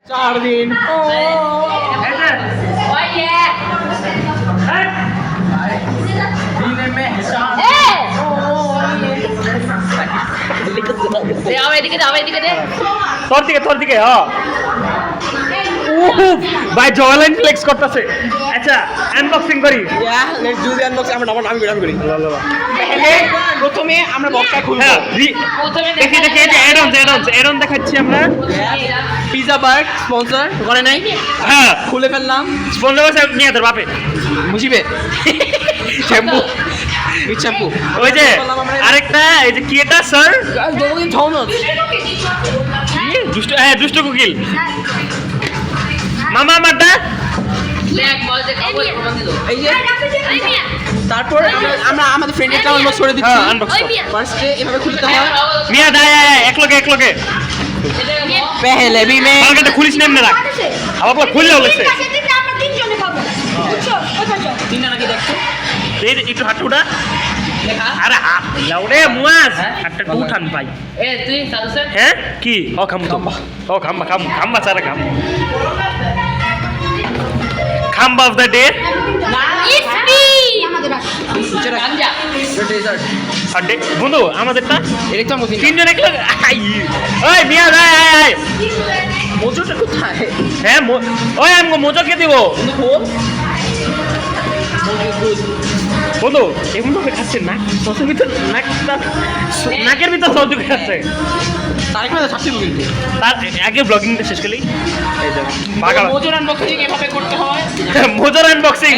4 दिन তোর দিকে ভাই জয়লাইন ফ্লেক্স করতেছে। আচ্ছা আনবক্সিং করি। Let's do the unboxing. আমরা আমি করি। প্রথমে আমরা বক্সটা খুলব। দেখি অ্যাডন দেখাচ্ছি আমরা। পিজা বার্গ স্পন্সর করে নাই। হ্যাঁ খুলে ফেললাম। স্পন্সর আছে নিয়ে তোর বাপে মুজিবে শ্যাম্পু শ্যাম্পু। ওই যে আরেকটা এই যে কি এটা স্যার দুষ্ট কোকিল মামা আমারটা। এই যে তারপর আমরা আমাদের ফ্রেন্ডেরটা আনবক্স করে দিচ্ছি। ফার্স্টে এভাবে খুলতে হয়। মিয়া দায় এক লগে पहले भी मैं বালকাটা খুলিস না এমনি রাখ। আবার খুললে হলেছে তিনটা নাকি দেখছো? এই যে একটু হাতটা উঠা। আরে হাত লাউরে মুয়াজ হাতটা উঠান ভাই। তুই সাদুসের হ্যাঁ কি ও খাম্বা সারা খাম্বা অফ দ্য ডে গাঞ্জা ডেজার্ট সাডে বন্ধু আমাদেরটা এরকম মত তিনজন এক লগে ওই মিয়া আয় মজুটা কোথায়? হ্যাঁ ওই আমগো মোজোকে দিব বন্ধু এমন ভাবে খাচ্ছে না সসের ভিতর নাকের ভিতর সস ঢুকে যাচ্ছে। তারিখ মধ্যে থাকতে কিন্তু তার আগে ব্লগিংটা শেষ করলি এই যে পাগল মজুর আনবক্সিং এভাবে করতে হয়। মোজোর আনবক্সিং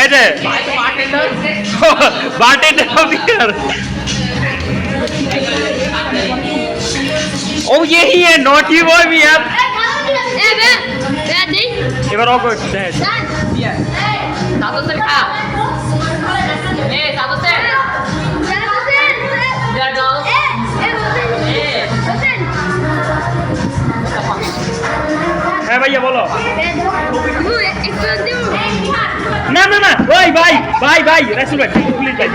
এই যে বারটেন্ডার অফ দ্য ইয়ার ও यही है नॉटी बॉय भी अब এবার অগো দেখ সাদুসের খা সাদুসের হ্যাঁ ভাইয়া বলো না ওই ভাই রাসুল ভাই প্লিজ ভাই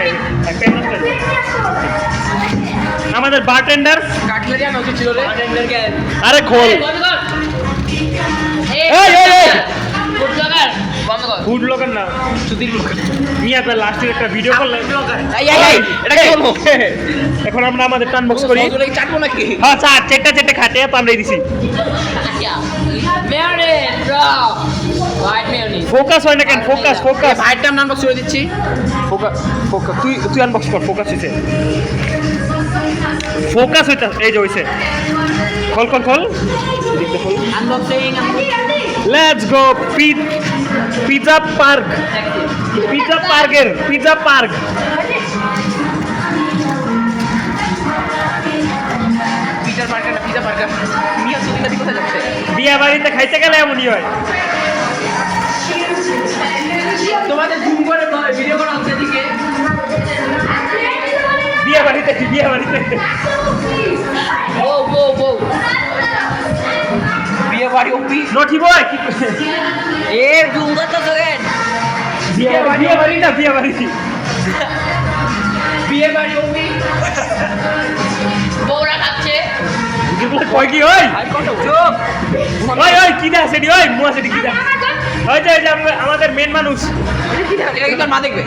আমাদের বারটেন্ডার কাটলেরি আনা উচিত ছিল রে। আরে খোল ফুড ব্লগার না সুধীর ব্লগার। নিয়ে আপনার লাস্টের একটা ভিডিও করলেন এটা কি বলবো? এখন আমরা আমাদের আনবক্স করি। মজুরে চাটবো নাকি? হ্যাঁ চেটে খাটে তো আমরা দিছি ফোকাস হয় না কেন ফোকাস ভাইটার নাম আনবক্স করে দিচ্ছি। ফোকাস তুই আনবক্স কর ফোকাস হইছে ফোকাস হইতা এই যে হইছে খোল দেখতে খোল unboxing let's go pizza park pizza park pizza burger মিয়া সুধীর দাদি কোথায় যাচ্ছে? বিয়া বাড়িতে খাইতে গেলে এমনই হয়। তোমাদের জুম করে ভিডিও করা হচ্ছে এদিকে। বিয়া বাড়িতে বিয়ে বাড়ি ওপি নটি বয় এ জুম করতে থাকেন। বিয়া বাড়ি বিয়ে বাড়ি ওপি বউরা খাচ্ছে যেগুলো কয় কি ওই কি দা সেটি ওই মুয়া সেটি কি দা ওই যে আমাদের মেন মানুষ এটা কি তোর মা দেখবে?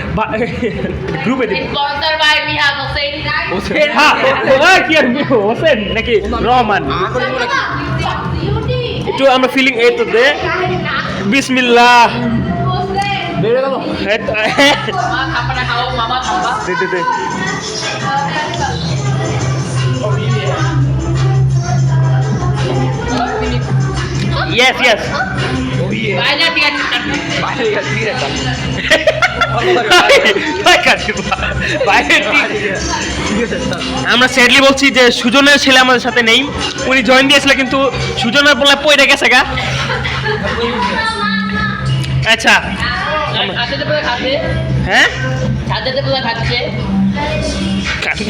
গ্রুপে দিই স্পন্সর বাই মিহাদ হোসেন হ্যাঁ ওই কি আর হোসেন নাকি রহমান একটু আমরা ফিলিং এই তো দে বিসমিল্লাহ বেড়ে গেল। মা খাবারটা খাও মামা খাবা দে yes বাইরে ঠিক আছে বাইরে গেল সিগারেটটা। আমরা স্যাডলি বলছি যে সুজনের ছেলে আমাদের সাথে নেই উনি জয়েন দিয়েছিল কিন্তু সুজনের বলে পয়রা গেছে গা। আচ্ছা খাচ্ছে হ্যাঁ খাচ্ছে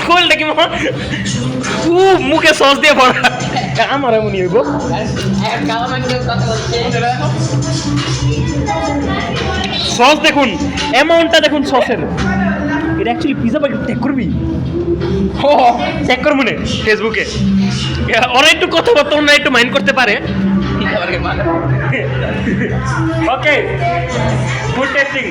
কোলটা কি মুখে সস দিয়ে ভরা আমার এমনই হইব। সস দেখুন অ্যামাউন্টটা দেখুন সসের এটা অ্যাকচুয়ালি পিজা বার্গার ট্যাগ করবি ট্যাগ করবো না ফেসবুকে ওরা একটু কথাবার্তা ওরা একটু মাইন্ড করতে পারে ওকে ফুড টেস্টিং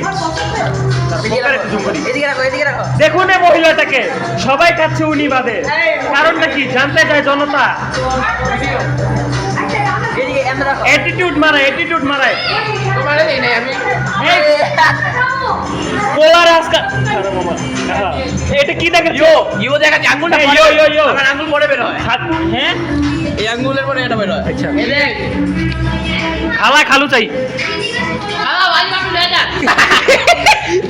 এদিকে রাখো দেখুন এই মহিলাটাকে সবাই খাচ্ছে উনি বাদে কারণটা কি জানতে চায় জনতা এদিকে এমন রাখো অ্যাটিটিউড মারায় তোমারে দেই নাই আমি পোলার আজকা এটা কি দেখেন ইউ দেখা আঙ্গুলটা ইয়ো আমার আঙ্গুল পরে বের হয় হ্যাঁ এই আঙ্গুলের পরে এটা বের হয় আচ্ছা খালু চাই ভাই বাবু লে যা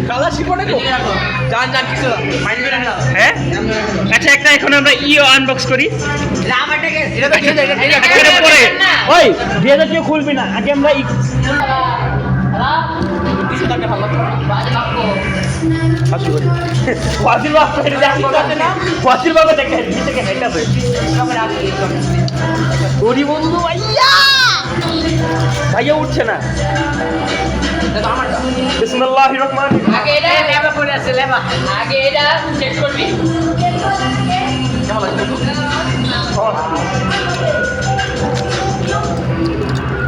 কালা শিপনে কো জান কিছু না মাইন্ড করে না হ্যাঁ আচ্ছা একটা এখন আমরা আনবক্স করি রামাটাকে এটা তো এখানে পরে ওই দিয়ে কেউ খুলবি না আগে আমরা কিছু টাকা ভালো ফাজিল বাবা এটা দেখতে না ফাজিল বাবা দেখে থেকে হেটাবে গরি বন্ধু ভাইয়া উঠছে না এটা আমারটা বিসমিল্লাহির রহমানির রহিম আগে এটা লেবা করে আছে লেবা আগে এটা চেক করবি কেমন লাগছে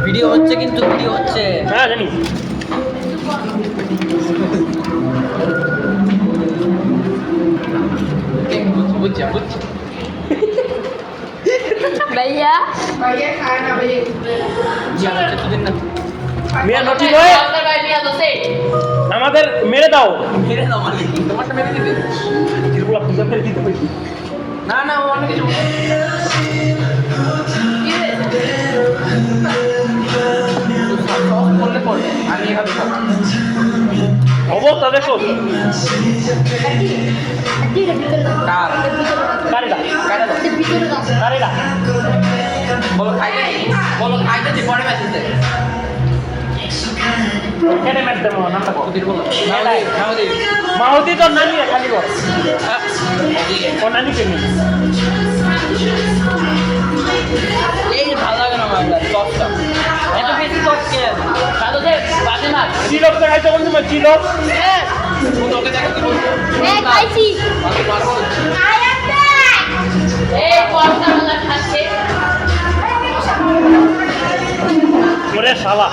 ভিডিও হচ্ছে কিন্তু ভিডিও হচ্ছে হ্যাঁ জানি বুঝছি भैया মিয়া নটি নয় আপনার ভাই মিয়া দোসে আমাদের মেরে দাও মেরে দাও মানে তোমারটা মেরে দিবে এগুলো পূজা করে দিতে পারি না ও অনেক কিছু বললে পড়ে আমি এভাবে খাবো অবস্থা দেখো কার কারেরা কাটা দাও কারেরা বলো খাইতে যে পরে মেসেজ দেয় এখানে ম্যাচ দেবো নামটা কত সুধীর বলো নাই। মাহুদি তো নানি খালি বল ও নানি কে নিয়ে এই ভালো লাগে না আমার সসটা এত বেশি সস কে দাদু দে বাজে না চিলক তো খাইতে বলছি মা চিলক ওকে দেখো কি বলছো मैं खाई ভালো পারবো এই পয়সা वाला খাচ্ছে ওরে শালা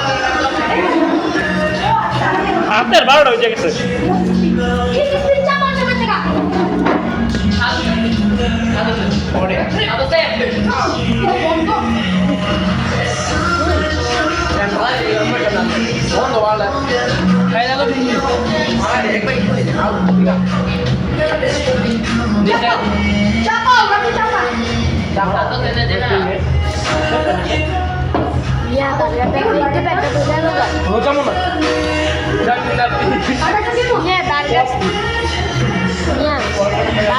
আপনার 12টা হয়ে গেছে পরে দাদু দে বন্ধ ভালো খাই দাও আমার একবার দাদু দে দে না या दादा पे इतने पैसे तो जाएगा রোজা মনে ये दादा या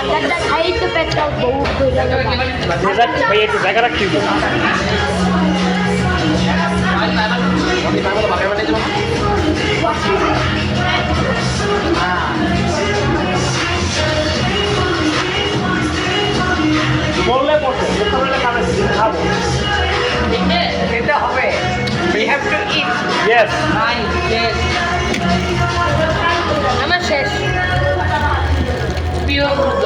दादा खाई तो पैसा बहुत हो जाएगा ডেজার্ট ভাই একটু জায়গা রাখতে হবে বললে পড়ছে মোকাবেলা খাবে খাবো দেখে খেতে হবে we have to eat yes nice yes আমার শেষ প্রিয় মুহূর্ত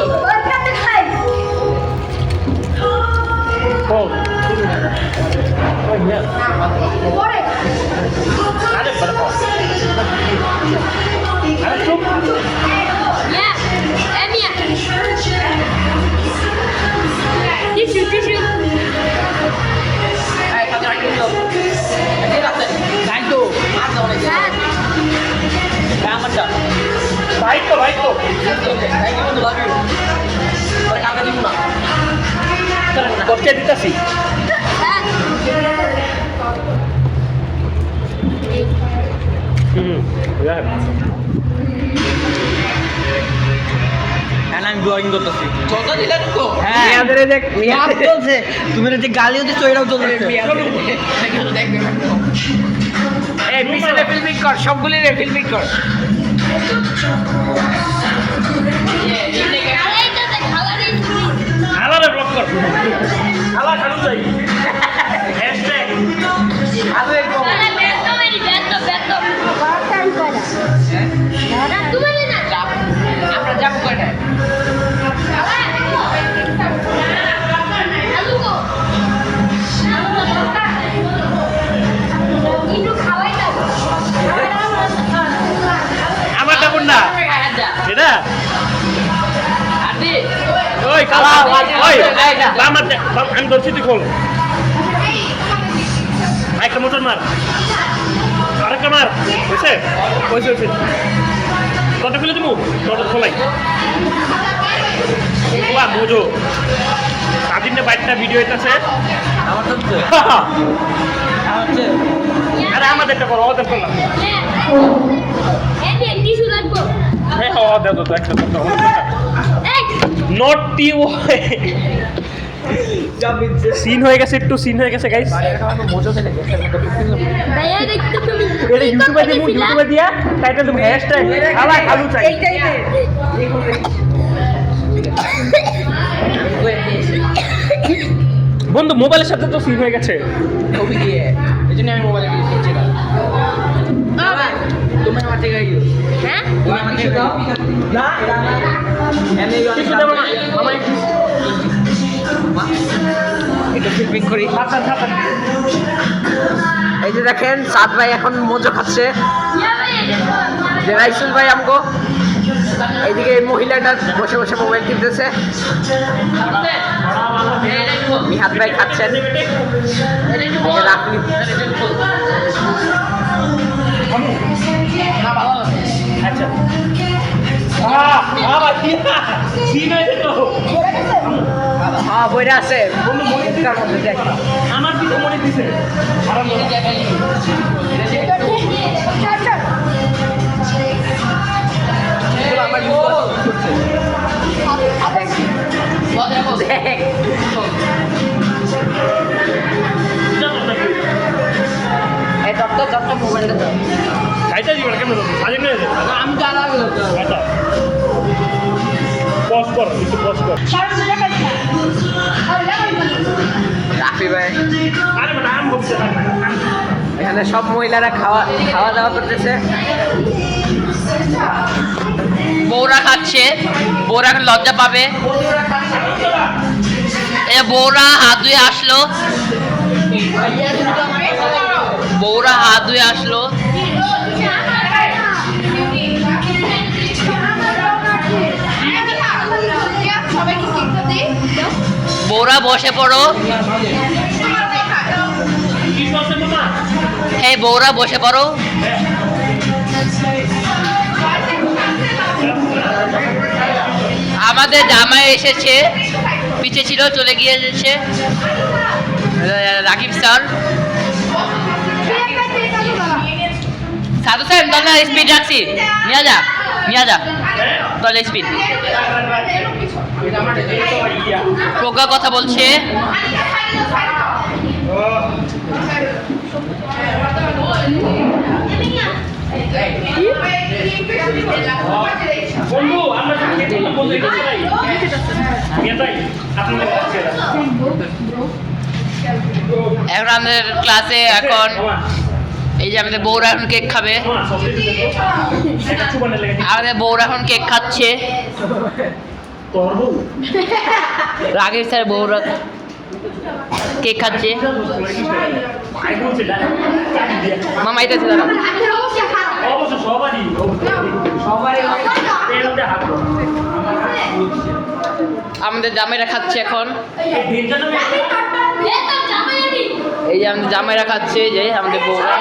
কোন ও ইয়েস আরে বড় আরে চুপ या एमिया टिश्यू এই খাতে রাখি দাও এই রাতে গাই তো আর দাও না আমারটা ভাই তো থ্যাংক ইউ বন্ধু লাভ ইউ পরে কালকে দিব না করতে দিতাছি আমি ব্লগিং করতেছি কত দিলে তো মিয়াদের এই যে মিয়াদ চলছে তুমি যে গালিও দিছো এটাও চলছে এই পিছনে ফিল্মিং কর সবগুলি রে ফিল্মিং কর হালারে ব্লক কর হালা খালু যাই হ্যাশট্যাগ আলো একদম আমরা যাবো কয়টায় ওই আমি ধরছি তুই খোল একটা মোটর মার আরেকটা মার বুঝছে হয়েছে কত খুলে দেবো কত খোলাই বাহ বোঝো স্বাধীনের বাইকটা ভিডিও হইতেছে আমার তো আরে আমাদেরটা করো ওদের করলাম এমনি টিস্যু লাগবে হ্যাঁ দাও তো একটা এই নটি সিন হয়ে গেছে একটু সিন হয়ে গেছে গাইস ভাইয়া দেখতে তুমি এটা ইউটিউবে দিয়া টাইটেল তুমি হ্যাশট্যাগ খালা খালু চাই বন্ধু মোবাইলের সাথে তো সিন হয়ে গেছে ছবি দিয়ে এই জন্য আমি মোবাইলে ইউজ করছি না তুমি আমার থেকে গিয়ে হ্যাঁ তুমি আমার থেকে দাও না এনে কিছু দেবো না মামা এটা ফিল্মিং করি সাবধান সাবধান এই যে দেখেন সাদ ভাই এখন মজো খাচ্ছে ইয়া ভাই যে রাইসুল ভাই আমগো এইদিকে এই মহিলাটা বসে বসে মোবাইল টিপতেছে মিহাদ ভাই খাচ্ছেন এই যে রাফি আচ্ছা সিন হয়েছে তো হ্যাঁ বইরা আছে বন্ধু মনে তার মধ্যে দেখ আমার কিছু মনে দিছে আরাম আমার দেখ এই দত্ত মোবাইলটা দাও খাইতে দিবেন কেমন স্বাধীন হয়ে যাবে আমি জানা আচ্ছা পজ কর একটু পজ কর রাফি ভাই আরে বেটা আম বলছে এখানে সব মহিলারা খাওয়া দাওয়া করতেছে বউরা খাচ্ছে বউরা এখন লজ্জা পাবে এ বউরা হাত ধুয়ে আসলো বউরা হাত ধুয়ে আসলো বউরা বসে পড়ো কি করছে মামা এই বউরা বসে পড়ো আমাদের জামাই এসেছে পিছে ছিল চলে গিয়েছে রাকিব স্যার সাধু স্যার তাহলে স্পিড রাখছি নিয়ে যা তাহলে স্পিড প্রজ্ঞা কথা বলছে বন্ধু আমরা যখন খেতে যেতাম বন্ধু এটা চাই নিয়ে যাই আপনাদের কাছে এখন আমাদের ক্লাসে এখন এই যে আমাদের বউরা এখন কেক খাবে আমাদের বউরা এখন কেক খাচ্ছে রাগের স্যার বউরা কেক খাচ্ছে মামা এটা দাঁড়া আমাদের জামাইরা খাচ্ছে এখন এই যে আমাদের জামাইরা খাচ্ছে যে আমাদের বউরা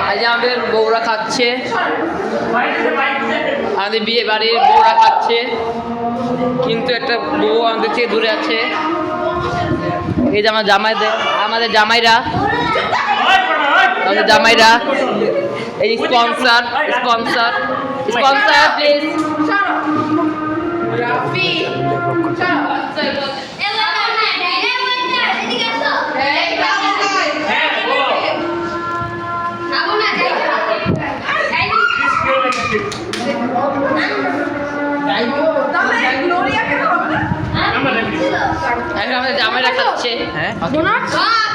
আজ আমাদের বউরা খাচ্ছে আমাদের বিয়ে বাড়ির বউরা খাচ্ছে কিন্তু একটা বউ আমাদের থেকে দূরে আছে এই যে আমার আমাদের জামাইরা এই স্পন্সর প্লিজ এখন আমাদের জামাইরা খাচ্ছে। হ্যাঁ ডোনাট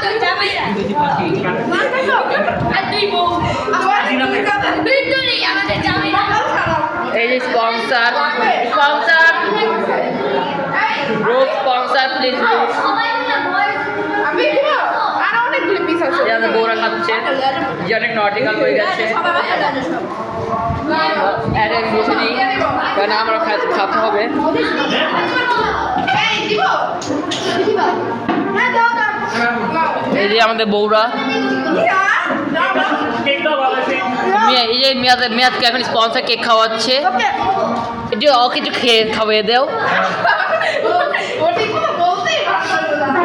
তুই জামাইরা আর তুই বউ তুই তো নেই আমাদের জামাইরা এই যে স্পন্সর ব্রো স্পন্সর প্লিজ সবাই না বয় আমি দিব আর অনেকগুলো পিস আছে এই আমাদের বউরা খাচ্ছে যে অনেক নটিক্যাল হয়ে গেছে আরে বুঝে নিই কারণ আমরা খাতে হবে। এই দিব দিবা হ্যাঁ দাও দাও এই যে আমাদের বউরা এই যে মেয়াদকে এখন স্পন্সর কেক খাওয়াচ্ছে। একটু ওকে একটু খেয়ে খাওয়িয়ে দেও। ওটি কোনো বলতেই পারছো না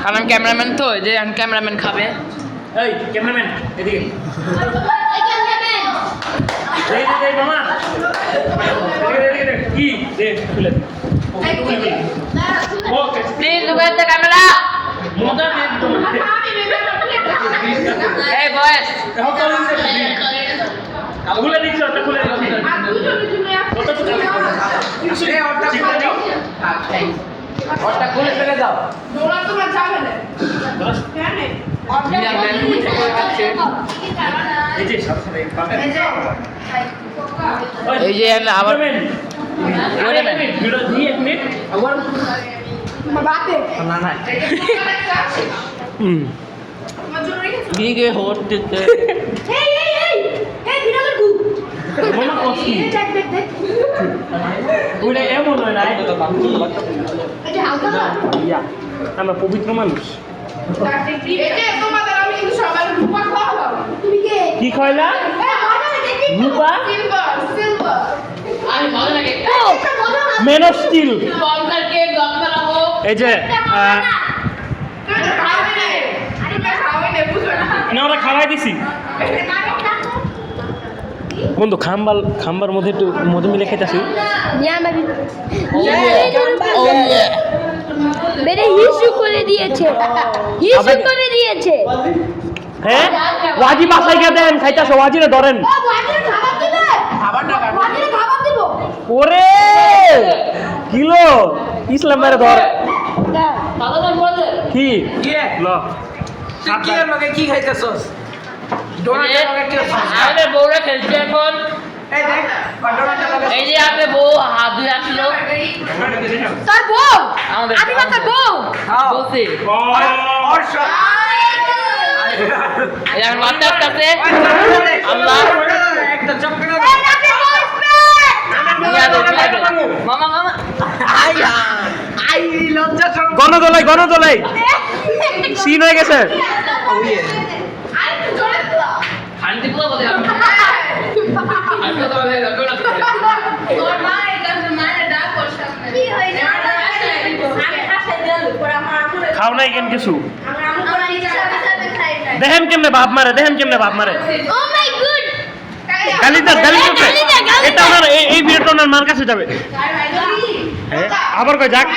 কারণ ক্যামেরাম্যান তো যে ক্যামেরাম্যান খাবে। এই ক্যামেরাম্যান এদিকে এই ক্যামেরাম্যান এই মামা এদিকে কি দে খুলে দে okay please look at the camera. মজা দে তোমাকে আমি বেবে এই বয়েস এখন তো খুলে দিচ্ছ ওটা খুলে দিচ্ছি আর দুজনে জুনে ওটা তো ওটা খুলে ফেলে দাও ডোলা তোমার যাবে না কেন এই যে সাথে এই যে আবার ভিডিও দিয়ে এক মিনিট আবার তোমার বাতে না না তোমার জন্য রেখেছো দিকে হতে এই বিড়ালের গু মামা কষ্ট এই দেখ দেখ দেখ ওটা এমন হয় না এই যে হালকা না ইয়া আমরা পবিত্র মানুষ এই যে তোমাদের আমি কিন্তু সবাই রূপা খাওয়াবো তুমি কে কি কইলা এই মজা দেখি রূপা? সিলভার আমি ভালো লাগে men of steel sponsor cake দরকার হবো। এই যে খাওয়াবে না আরে খাওয়াবে না বুঝো না না ওরা খাওয়াই দিছি বন্ধু খাম্বার মধ্যে একটু মধু মিলে খেতেছি বেরে হিসু করে দিয়েছে হিসু করে দিয়েছে হ্যাঁ ওয়াজি বাসায় গিয়ে দেন খাইতাছো ওয়াজিরে ধরেন ও বাড়িতে খাবার দিবে খাবার টাকা বাড়িতে খাবার দিব ওরে কিলো ইসলাম বাইরে ধর ভালো না বলে কি কি ল কি এর লগে কি খাইতেছস ডোনাটের লগে কি আমাদের বউরা খেলছে এখন। এই দেখ ডোনাটের লগে এই যে আমাদের বউ হাত ধুয়ে আসলো তার বউ আমাদের আমি না তার বউ খাও বলছি और शॉट এই এখন বাচ্চা কাছে আল্লাহ একটা চক্কর এই রাতে বয়স মামা মামা আই লজ্জা শরম গণদোলাই সিন হয়ে গেছে আই তো জোরে দাও শান্তি পুরো বলে আমি তো বলে যাবো না তোর মা এটা মায়ের ডাক করছে কি হইছে আমি হাসে দিলাম পরে আমার আমু খাও নাই কেন কিছু আমার আমু করে ইচ্ছা সাথে খাই নাই দেখেন কেমনে বাপ মারে ও মাই গুড গালি দে গালি দে। এটা ওনার এই ভিডিওটা ওনার মার কাছে যাবে হ্যাঁ আবার কই যাক